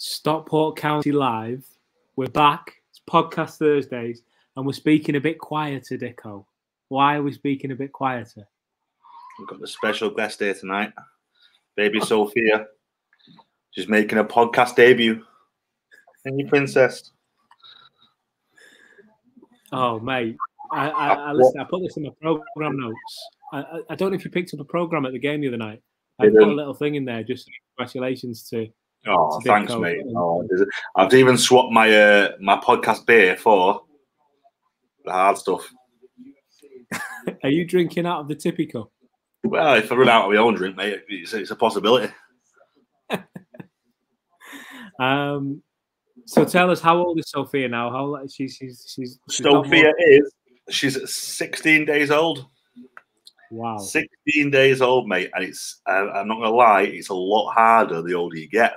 Stockport County Live. We're back. It's Podcast Thursdays, and we're speaking a bit quieter, Dicko. Why are we speaking a bit quieter? We've got a special guest here tonight, baby Sophia. She's making a podcast debut. And your princess. Oh, mate. I put this in my program notes. I don't know if you picked up a program at the game the other night. I put a little thing in there, just congratulations to. Oh, thanks, mate. Oh, I've even swapped my my podcast beer for the hard stuff. Are you drinking out of the tippy cup? Well, if I run out of my own drink, mate, it's a possibility. So tell us, how old is Sophia now? How she's Sophia she's 16 days old. Wow, 16 days old, mate, and it's I'm not gonna lie, it's a lot harder the older you get.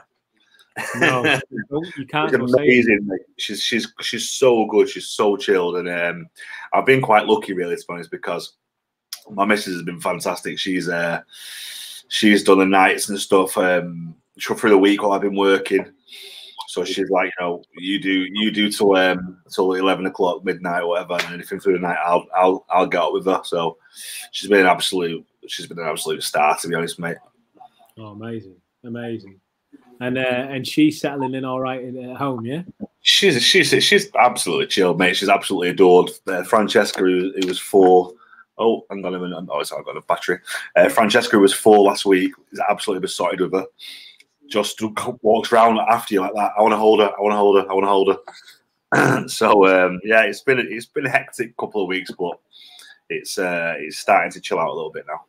No, you can't. She's amazing, mate. She's so good. She's so chilled, and I've been quite lucky, really, to be honest, because my missus has been fantastic. She's done the nights and stuff through the week while I've been working. So she's like, you do till 11 o'clock, midnight, or whatever, and anything through the night, I'll get up with her. So she's been an absolute star, to be honest, mate. Oh, amazing. And she's settling in all right at home, yeah. She's absolutely chilled, mate. She's absolutely adored. Francesca, who was 4. Oh, hang on a minute. Oh, I've got a battery. Francesca was 4 last week. Is absolutely besotted with her. Just walks around after you like that. I want to hold her. So yeah, it's been a hectic couple of weeks, but it's starting to chill out a little bit now.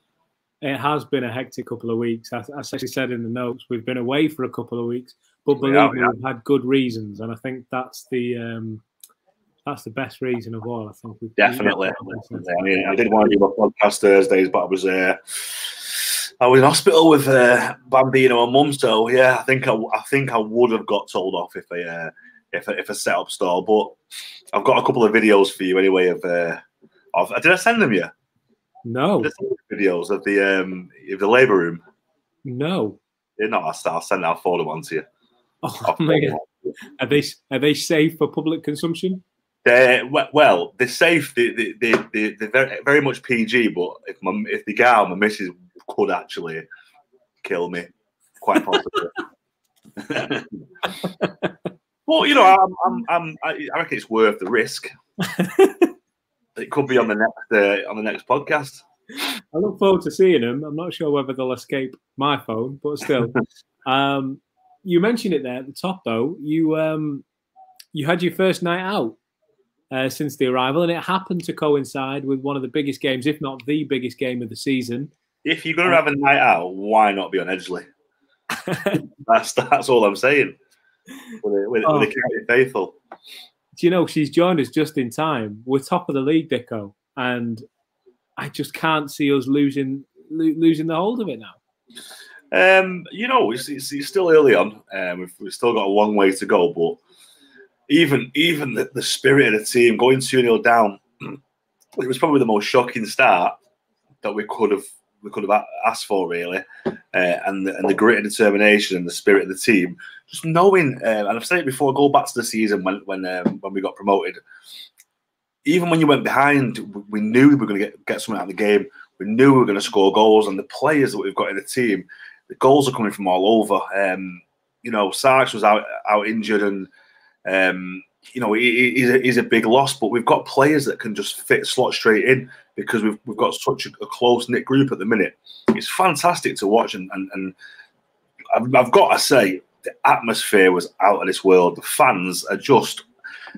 It has been a hectic couple of weeks. As I actually said in the notes, we've been away for a couple of weeks, but believe me, we've had good reasons, and I think that's the best reason of all. I think we've definitely. I mean, I didn't want to do my podcast Thursdays, but I was in hospital with Bambino and Mum, so yeah, I think I would have got told off if I set up stall. But I've got a couple of videos for you anyway. Of did I send them you? No. Videos of the labour room. No. No, I'll forward them on to you. Oh my God. Are they safe for public consumption? They're safe. They're very, very much PG. But if the girl, my missus, could actually kill me, quite possibly. Well, I reckon it's worth the risk. It could be on the next podcast. I look forward to seeing them. I'm not sure whether they'll escape my phone, but still. You mentioned it there at the top, though. You had your first night out since the arrival, and it happened to coincide with one of the biggest games, if not the biggest game of the season. If you're going to have a night out, why not be on Edgeley? That's all I'm saying. With the County faithful. Do you know, she's joined us just in time. We're top of the league, Dicko, and I just can't see us losing the hold of it now. It's still early on. We've still got a long way to go, but even the spirit of the team going 2-0 down, it was probably the most shocking start that we could have asked for, really, and the grit and determination and the spirit of the team. Just knowing, and I've said it before, go back to the season when we got promoted. Even when you went behind, we knew we were going to get something out of the game. We knew we were going to score goals, and the players that we've got in the team, the goals are coming from all over. Sarks was out injured, and he's a big loss. But we've got players that can just slot straight in because we've got such a close knit group at the minute. It's fantastic to watch, and I've got to say, the atmosphere was out of this world. The fans are just,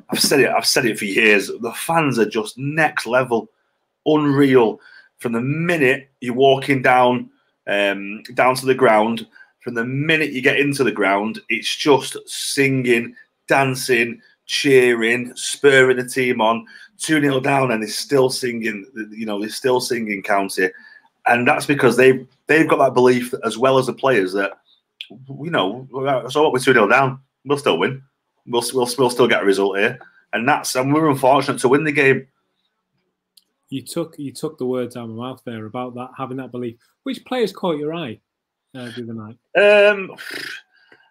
I've said it for years, the fans are just next level, unreal. From the minute you're walking down to the ground, from the minute you get into the ground, it's just singing, dancing, cheering, spurring the team on. 2-0 down, and they're still singing. They're still singing County, and that's because they've got that belief as well as the players that so what, we're 2-0 down, we'll still win. We'll still get a result here, and we're unfortunate to win the game. You took the words out of my mouth there about that, having that belief. Which players caught your eye the other night?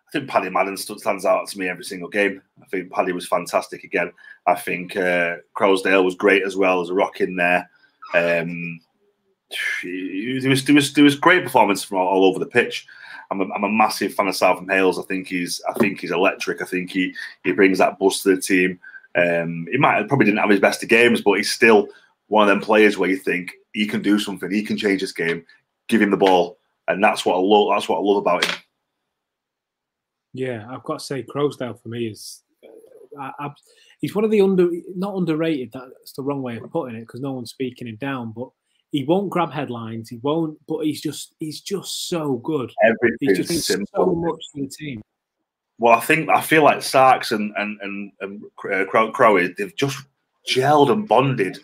I think Paddy Madden stands out to me every single game. I think Paddy was fantastic again. I think Crowsdale was great as well. There's a rock in there. There was great performance from all over the pitch. I'm a massive fan of Southam Hales. I think he's electric. I think he brings that buzz to the team. He probably didn't have his best of games, but he's still one of them players where you think he can do something. He can change this game. Give him the ball, and that's what I love. That's what I love about him. Yeah, I've got to say, Crowsdale for me is he's one of the not underrated. That's the wrong way of putting it because no one's speaking him down. But he won't grab headlines. He won't. But he's just so good. He's just simple. So much to the team. Well, I feel like Sarks and Crowe, they've just gelled and bonded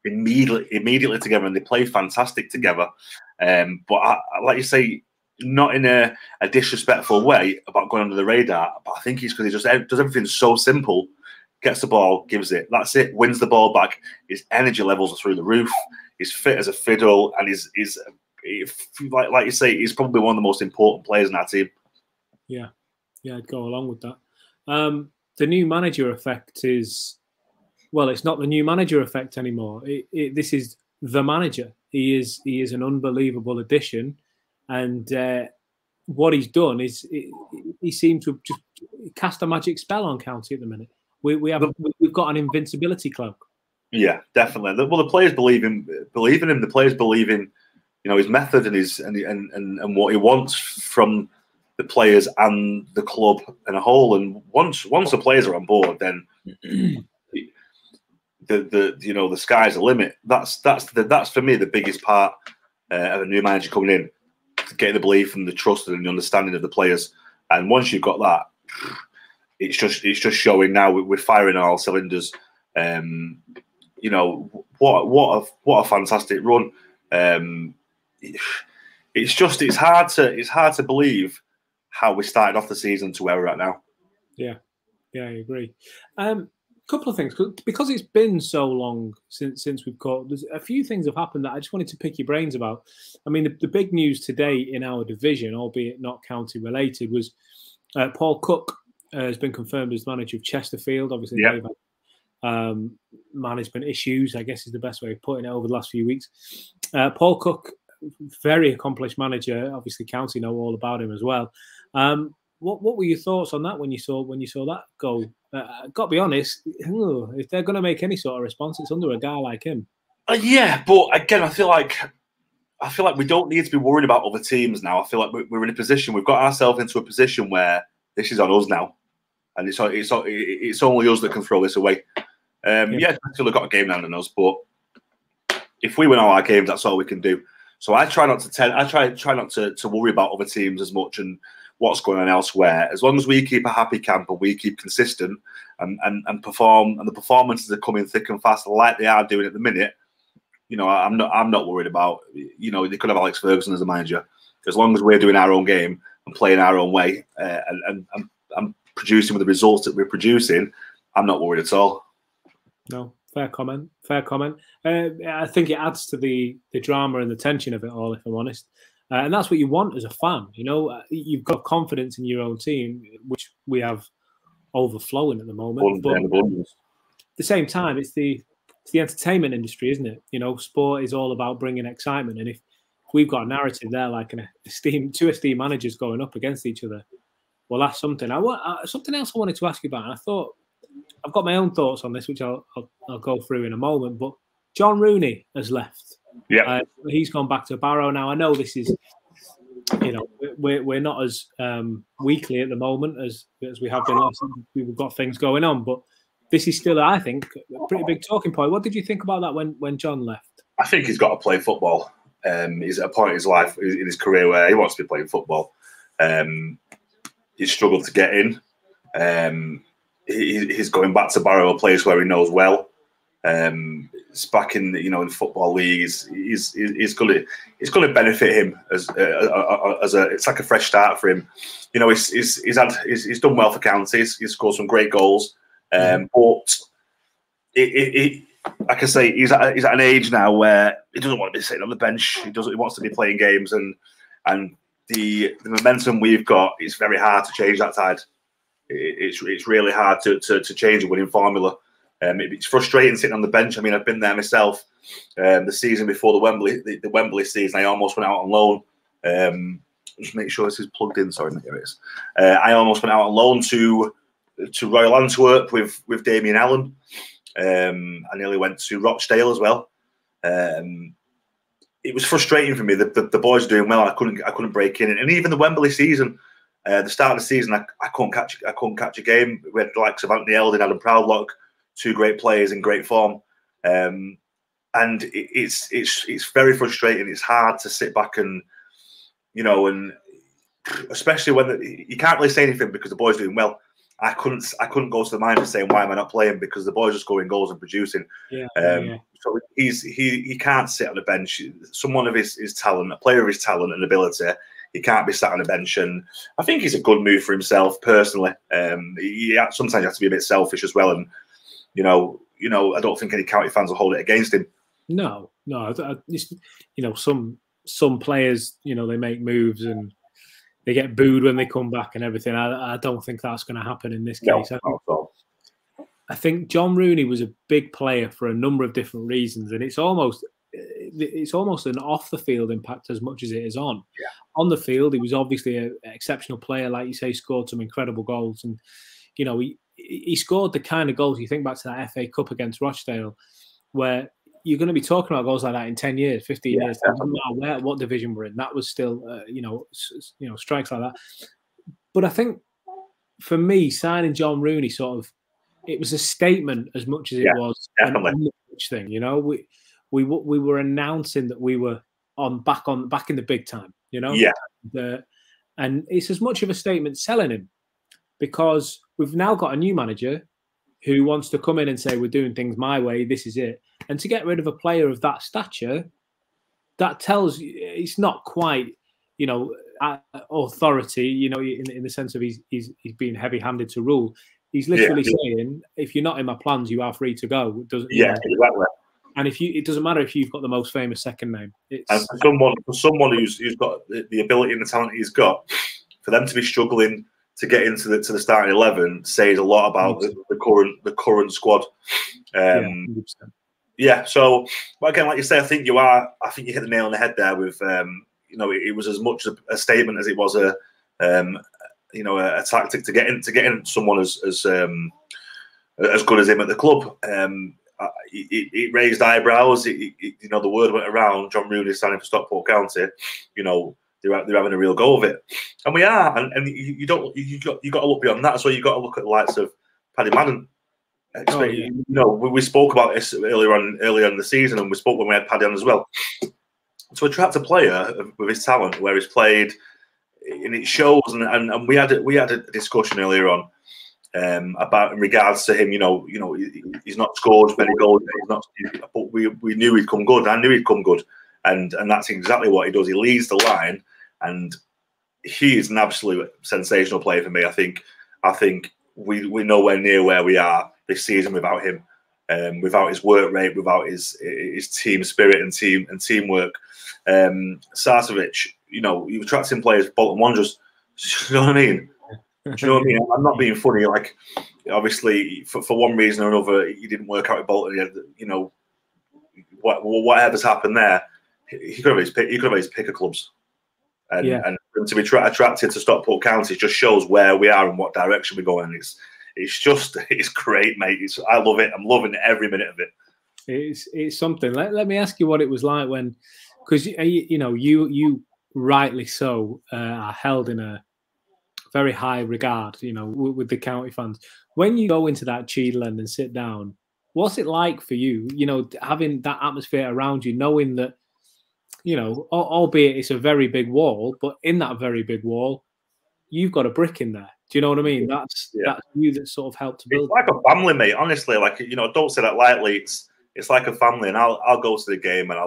immediately together, and they play fantastic together. But like you say, not in a disrespectful way about going under the radar, but I think it's because he just does everything so simple. Gets the ball, gives it. That's it. Wins the ball back. His energy levels are through the roof. He's fit as a fiddle, and he's like you say, he's probably one of the most important players in our team. Yeah, I'd go along with that. The new manager effect is, well, it's not the new manager effect anymore. This is the manager. He is an unbelievable addition. And what he's done is he seemed to just cast a magic spell on County at the minute. We've got an invincibility cloak. Yeah, definitely. Well, the players believe in him. The players believe in, his method and his and what he wants from the players and the club in a whole. And once the players are on board, then the sky's the limit. That's for me the biggest part of a new manager coming in. Get the belief and the trust and the understanding of the players, and once you've got that, it's just showing now. We're firing on all cylinders. What a fantastic run. It's hard to believe how we started off the season to where we're at now. Yeah, I agree. Couple of things, because it's been so long since we've caught. There's a few things have happened that I just wanted to pick your brains about. I mean, the big news today in our division, albeit not county related, was Paul Cook has been confirmed as manager of Chesterfield. Obviously, they've had management issues, I guess is the best way of putting it, over the last few weeks. Paul Cook, very accomplished manager. Obviously, county know all about him as well. What were your thoughts on that when you saw that go? Got to be honest, if they're going to make any sort of response, it's under a guy like him. Yeah, but again, I feel like we don't need to be worried about other teams now. I feel like we're in a position. We've got ourselves into a position where this is on us now, and it's only us that can throw this away. Yeah, we've got a game down on us, but if we win all our games, that's all we can do. So I try not to worry about other teams as much and what's going on elsewhere. As long as we keep a happy camp and we keep consistent and perform, and the performances are coming thick and fast like they are doing at the minute, I'm not worried about. They could have Alex Ferguson as a manager. As long as we're doing our own game and playing our own way and producing with the results that we're producing, I'm not worried at all. No, fair comment. I think it adds to the drama and the tension of it all, if I'm honest. And that's what you want as a fan. You've got confidence in your own team, which we have overflowing at the moment. But at the same time, it's the entertainment industry, isn't it? Sport is all about bringing excitement. And if we've got a narrative there, like two esteemed managers going up against each other, well, that's something. Something else I wanted to ask you about. And I thought I've got my own thoughts on this, which I'll go through in a moment. But John Rooney has left. Yeah, he's gone back to Barrow now. I know this is, we're not as weekly at the moment as we have been last time. We've got things going on, but this is still, I think, a pretty big talking point. What did you think about that when John left? I think he's got to play football. He's at a point in his life, in his career, where he wants to be playing football. He's struggled to get in. He's going back to Barrow, a place where he knows well. It's back in in football leagues. It's going to benefit him as it's like a fresh start for him. He's done well for County. He's scored some great goals. But like I say, he's at an age now where he doesn't want to be sitting on the bench. He wants to be playing games, and the momentum we've got, it's very hard to change that tide. It's really hard to change a winning formula. It's frustrating sitting on the bench. I mean, I've been there myself. The season before the Wembley season, I almost went out on loan. Just make sure this is plugged in. Sorry, here it is. I almost went out on loan to Royal Antwerp with Damien Allen. I nearly went to Rochdale as well. It was frustrating for me. The boys were doing well. I couldn't break in, and even the Wembley season, the start of the season, I couldn't catch a game. We had the likes of Anthony Eldon, Adam Proudlock, two great players in great form, and it's very frustrating. It's hard to sit back and and especially when you can't really say anything because the boys are doing well. I couldn't go to the mind of saying why am I not playing because the boys are scoring goals and producing. So he can't sit on the bench. Someone of his talent, a player of his talent and ability, he can't be sat on a bench. And I think he's a good move for himself personally. Sometimes you have to be a bit selfish as well. And I don't think any County fans will hold it against him. No. Some players, they make moves and they get booed when they come back and everything. I don't think that's going to happen in this case. I think John Rooney was a big player for a number of different reasons, and it's almost an off the field impact as much as it is on. Yeah. On the field, he was obviously an exceptional player, like you say, scored some incredible goals, and he scored the kind of goals you think back to that FA Cup against Rochdale, where you're going to be talking about goals like that in 10 years, 15 years. It doesn't matter what division we're in. That was still, strikes like that. But I think for me, signing John Rooney it was a statement as much as it was an image thing. We were announcing that we were back in the big time. And it's as much of a statement selling him because we've now got a new manager who wants to come in and say we're doing things my way. This is it. And to get rid of a player of that stature, that tells it's not quite, authority, in the sense of he's being heavy-handed to rule. He's literally saying, if you're not in my plans, you are free to go. It doesn't, exactly. And it doesn't matter if you've got the most famous second name. And for someone who's got the ability and the talent he's got, for them to be struggling to get into the starting 11 says a lot about the current squad. So, but again, like you say, I think you hit the nail on the head there with it was as much a statement as it was a tactic to get in someone as good as him at the club. It raised eyebrows. The word went around. John Rooney signing for Stockport County. They're having a real go of it, and we are. And you got to look beyond that. So you got to look at the likes of Paddy Madden. We spoke about this earlier in the season, and we spoke when we had Paddy on as well. To attract a player with his talent, where he's played, and it shows. And we had a discussion earlier on about in regards to him. He's not scored many goals. But we knew he'd come good. I knew he'd come good, and that's exactly what he does. He leads the line, and he is an absolute sensational player for me. I think we're nowhere near where we are this season without him, without his work rate, without his team spirit and teamwork. Sarcevic, you're attracting players, Bolton Wanderers. You know what I mean? Do you know what I mean? I'm not being funny. Like, obviously, for one reason or another, he didn't work out with Bolton. Whatever's happened there, he could have his picker clubs. And to be attracted to Stockport County just shows where we are and what direction we're going. It's great, mate. I love it. I'm loving every minute of it. It's something. Let me ask you what it was like when, because you rightly so are held in a very high regard, with the county fans. When you go into that Cheatland and sit down, what's it like for you? Having that atmosphere around you, knowing that. Albeit it's a very big wall, but in that very big wall, you've got a brick in there. Do you know what I mean? That's you that sort of helped to build. It's like a family, mate. Honestly, don't say that lightly. It's like a family, and I'll go to the game and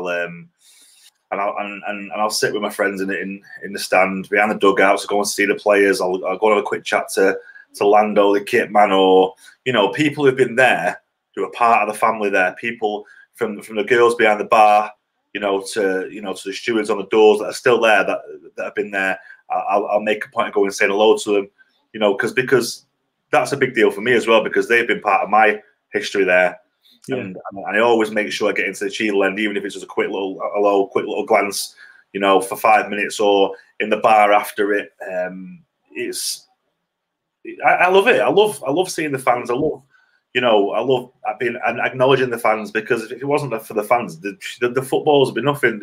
I'll sit with my friends in the stand behind the dugouts to go and see the players. I'll go and have a quick chat to Lando, the kit man, or people who've been there who are part of the family there. People from the girls behind the bar. To the stewards on the doors that are still there that have been there, I'll make a point of going and saying hello to them, you know, because that's a big deal for me as well, because they've been part of my history there. Yeah. And I always make sure I get into the Cheatland, even if it's just a quick little hello, quick little glance, you know, for 5 minutes or in the bar after it. I love it. I love seeing the fans. I love being and acknowledging the fans, because if it wasn't for the fans, the footballs would be nothing.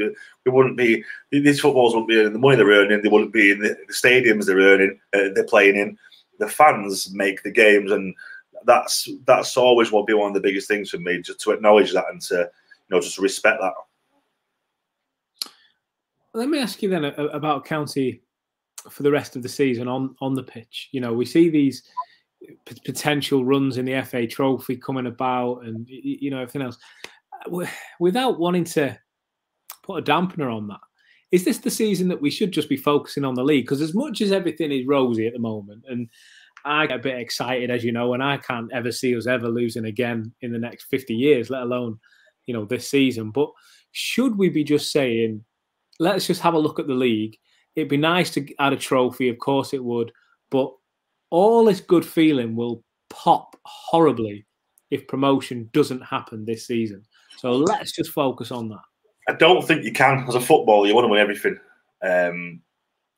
These footballs wouldn't be earning the money they're earning. They wouldn't be in the stadiums they're playing in. The fans make the games, and that's always will be one of the biggest things for me, just to acknowledge that and to just respect that. Let me ask you then about County for the rest of the season on the pitch. You know, we see these potential runs in the FA Trophy coming about, and everything else. Without wanting to put a dampener on that, is this the season that we should just be focusing on the league? Because as much as everything is rosy at the moment, and I get a bit excited, as you know, and I can't ever see us ever losing again in the next 50 years, let alone, this season. But should we be just saying, let's just have a look at the league? It'd be nice to add a trophy, of course it would, but all this good feeling will pop horribly if promotion doesn't happen this season. So let's just focus on that. I don't think you can. As a footballer, you want to win everything.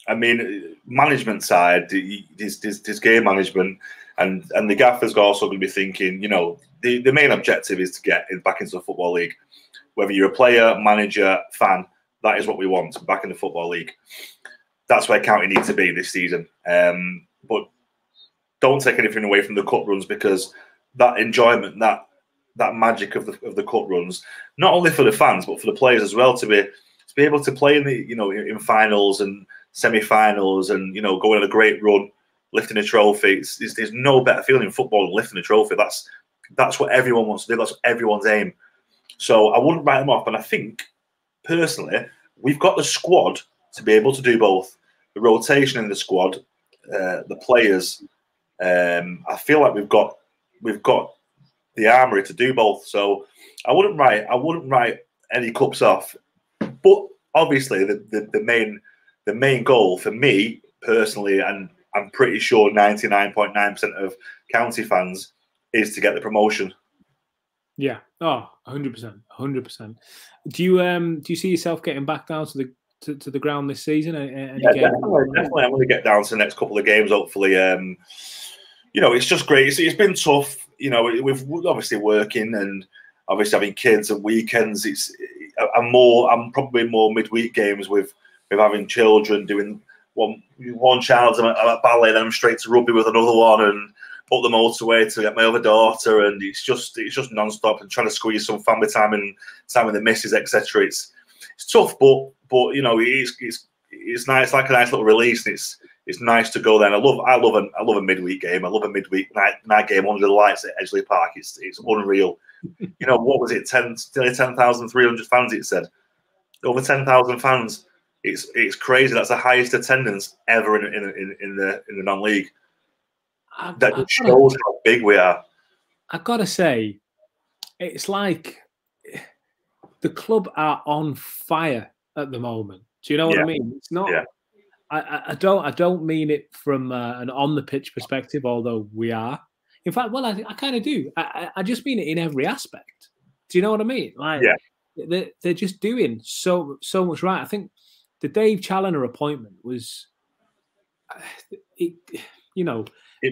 I mean, management side, this game management, and the gaffer's also going to be thinking, the main objective is to get back into the Football League. Whether you're a player, manager, fan, that is what we want, back in the Football League. That's where County needs to be this season. But don't take anything away from the cup runs, because that enjoyment, that magic of the cup runs, not only for the fans but for the players as well, to be able to play in the in finals and semi-finals, and going on a great run, lifting a trophy. There's no better feeling in football than lifting a trophy. That's what everyone wants to do. That's everyone's aim. So I wouldn't write them off. And I think personally, we've got the squad to be able to do both. The rotation in the squad, the players. I feel like we've got the armory to do both. So I wouldn't write any cups off. But obviously, the main goal for me personally, and I'm pretty sure 99.9% of County fans, is to get the promotion. Yeah. Oh, 100%. 100%. Do you see yourself getting back down to the ground this season? Yeah, definitely. I'm going to get down to the next couple of games, hopefully. It's just great. It's been tough. We're obviously working and obviously having kids and weekends. I'm probably more midweek games with having children, doing one child's at ballet, then I'm straight to rugby with another one, and up the motorway to get my other daughter, and it's just non-stop, and trying to squeeze some family time and time with the missus, etc. It's tough, but it's nice, like a nice little release, and it's nice to go there. And I love a midweek game. I love a midweek night game under the lights at Edgeley Park. It's unreal. What was it? 10,300 fans. It said over 10,000 fans. It's crazy. That's the highest attendance ever in the non-league. That shows how big we are. I've got to say, it's like the club are on fire at the moment. Do you know what I mean? It's not. Yeah. I don't mean it from an on the pitch perspective, although we are. In fact, well, I kind of do. I just mean it in every aspect. Do you know what I mean? Like, they're just doing so much right. I think the Dave Challinor appointment was, it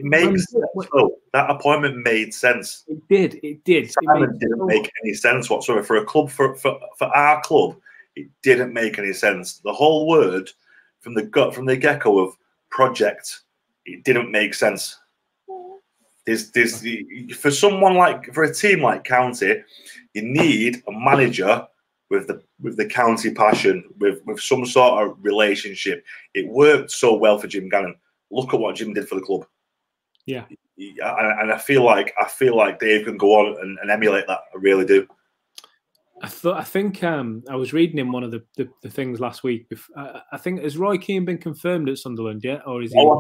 makes sense. So that appointment made sense. It did. Simon didn't make any sense whatsoever for a club. For our club, it didn't make any sense. The whole word from the get-go of project, it didn't make sense. For a team like County, you need a manager with the County passion, with some sort of relationship. It worked so well for Jim Gannon. Look at what Jim did for the club. Yeah, and I feel like Dave can go on and emulate that. I really do. I think I was reading in one of the things last week. I think, has Roy Keane been confirmed at Sunderland yet, or is he?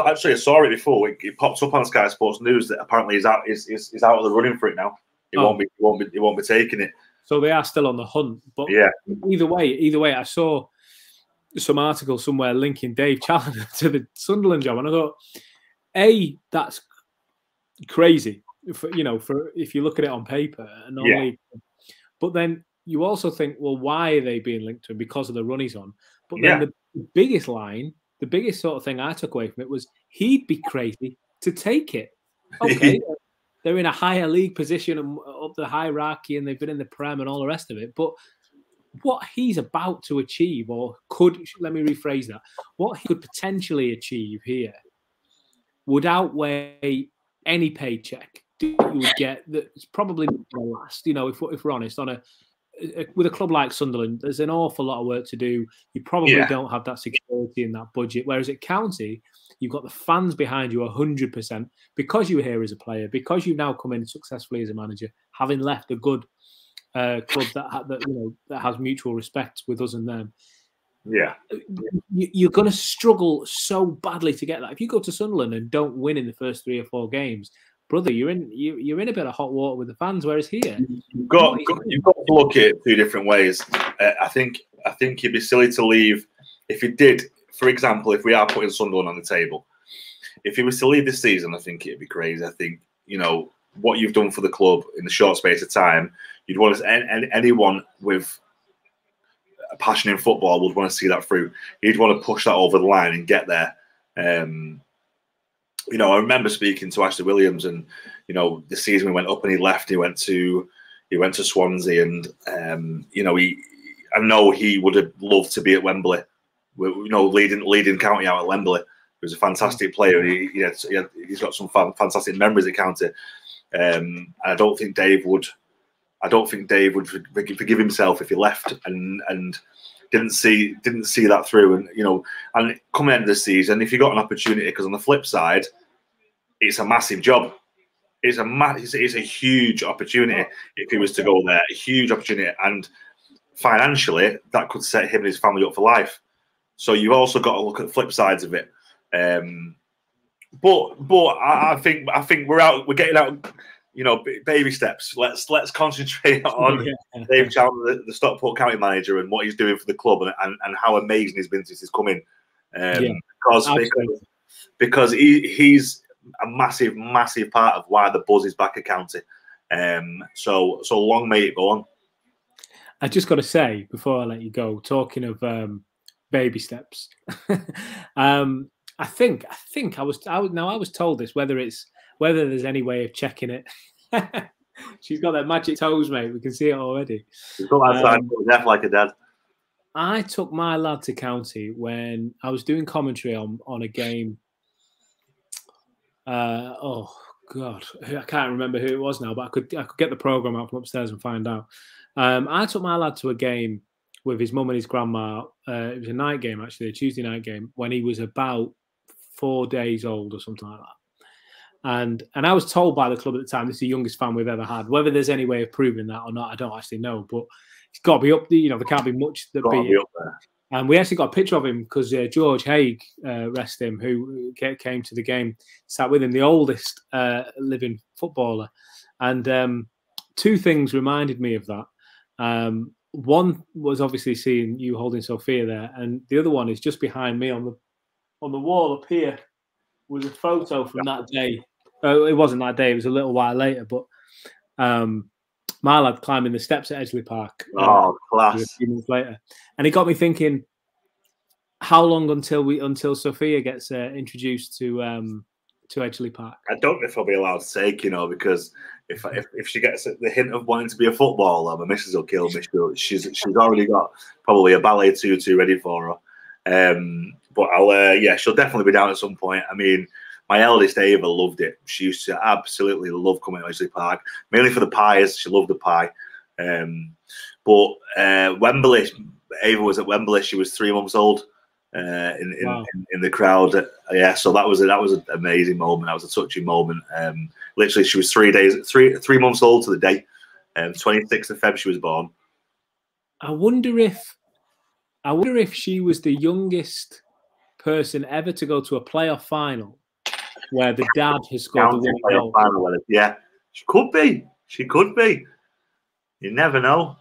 Actually, I saw it before. It popped up on Sky Sports News that apparently he's out of the running for it now. He won't be taking it. So they are still on the hunt. But either way, I saw some article somewhere linking Dave Challinor to the Sunderland job, and I thought, A, that's crazy, for if you look at it on paper, and only, but then you also think, well, why are they being linked to him? Because of the run he's on. But then the biggest line, the biggest sort of thing I took away from it was he'd be crazy to take it. Okay, they're in a higher league position and up the hierarchy, and they've been in the Prem and all the rest of it. But what he's about to achieve, or could, let me rephrase that, what he could potentially achieve here would outweigh any paycheck that you would get. That's probably not the last. If we're honest, with a club like Sunderland, there's an awful lot of work to do. You probably don't have that security in that budget. Whereas at County, you've got the fans behind you 100% because you were here as a player, because you've now come in successfully as a manager, having left a good club that has mutual respect with us and them. Yeah, you're going to struggle so badly to get that. If you go to Sunderland and don't win in the first 3 or 4 games, brother, you're in a bit of hot water with the fans. Whereas here, you've got to look at it 2 different ways. I think it'd be silly to leave. If you did, for example, if we are putting Sunderland on the table, if he was to leave this season, I think it'd be crazy. I think what you've done for the club in the short space of time, you'd want to, anyone with a passion in football would want to see that through. You'd want to push that over the line and get there. I remember speaking to Ashley Williams, and the season we went up and he left. He went to Swansea, and I know he would have loved to be at Wembley. Leading County out at Wembley. He was a fantastic player. He's got some fantastic memories at County. And I don't think Dave would forgive himself if he left and didn't see that through. And coming into the season, if you got an opportunity, because on the flip side, it's a massive job. It's a huge opportunity if he was to go there. A huge opportunity, and financially, that could set him and his family up for life. So you've also got to look at the flip sides of it. But I think we're getting out. Baby steps. Let's concentrate on Dave Challinor, the Stockport County manager, and what he's doing for the club, and how amazing he's been since he's come in. Because he's a massive part of why the buzz is back at County. So long may it go on. I just got to say before I let you go, talking of baby steps, I think I was told this, whether there's any way of checking it. She's got that magic toes, mate. We can see it already. She's got that side deaf like a dad. I took my lad to County when I was doing commentary on a game. Oh God, I can't remember who it was now, but I could get the program out from upstairs and find out. I took my lad to a game with his mum and his grandma. It was a night game, actually, a Tuesday night game, when he was about 4 days old or something like that. And I was told by the club at the time, this is the youngest fan we've ever had. Whether there's any way of proving that or not, I don't actually know. But it's got to be up there. There can't be much that be up there. And we actually got a picture of him because George Haig, rest him, who came to the game, sat with him, the oldest living footballer. And 2 things reminded me of that. One was obviously seeing you holding Sophia there, and the other one is just behind me on the wall up here was a photo from that day. It wasn't that day; it was a little while later. But my lad climbing the steps at Edgeley Park. Class! A few months later, and it got me thinking: how long until Sophia gets introduced to Edgeley Park? I don't know if I'll be allowed to take, because if she gets the hint of wanting to be a footballer, my missus will kill me. She's already got probably a ballet tutu ready for her. But she'll definitely be down at some point. I mean, my eldest Ava loved it. She used to absolutely love coming to Edgeley Park, mainly for the pies. She loved the pie. But Wembley, Ava was at Wembley. She was 3 months old in the crowd. So that was an amazing moment. That was a touching moment. Literally, she was 3 months old to the day. 26th of Feb, she was born. I wonder if she was the youngest person ever to go to a playoff final where the dad has scored the one goal. Yeah, she could be. You never know.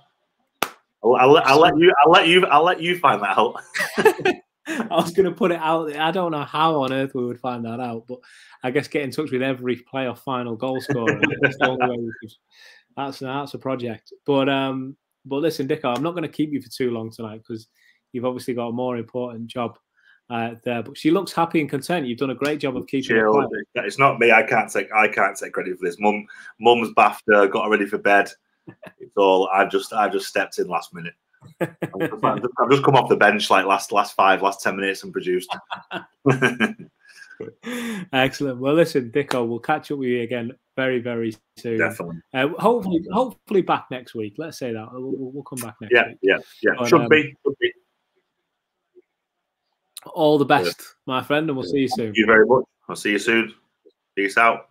I'll let you find that out. I was going to put it out there. I don't know how on earth we would find that out, but I guess get in touch with every playoff final goal scorer. That's the only way we could. That's a project. But listen, Dicko, I'm not going to keep you for too long tonight because you've obviously got a more important job there. But she looks happy and content. You've done a great job of keeping her quiet. It's not me. I can't take credit for this. Mum's bathed her, got her ready for bed. It's all. I've just stepped in last minute. I've just come off the bench like last 10 minutes and produced. Excellent. Well, listen, Dicko, we'll catch up with you again very, very soon. Definitely. Hopefully back next week. Let's say that we'll come back next week. Yeah. But, should be. All the best, my friend, and we'll see you soon. Thank you very much. I'll see you soon. Peace out.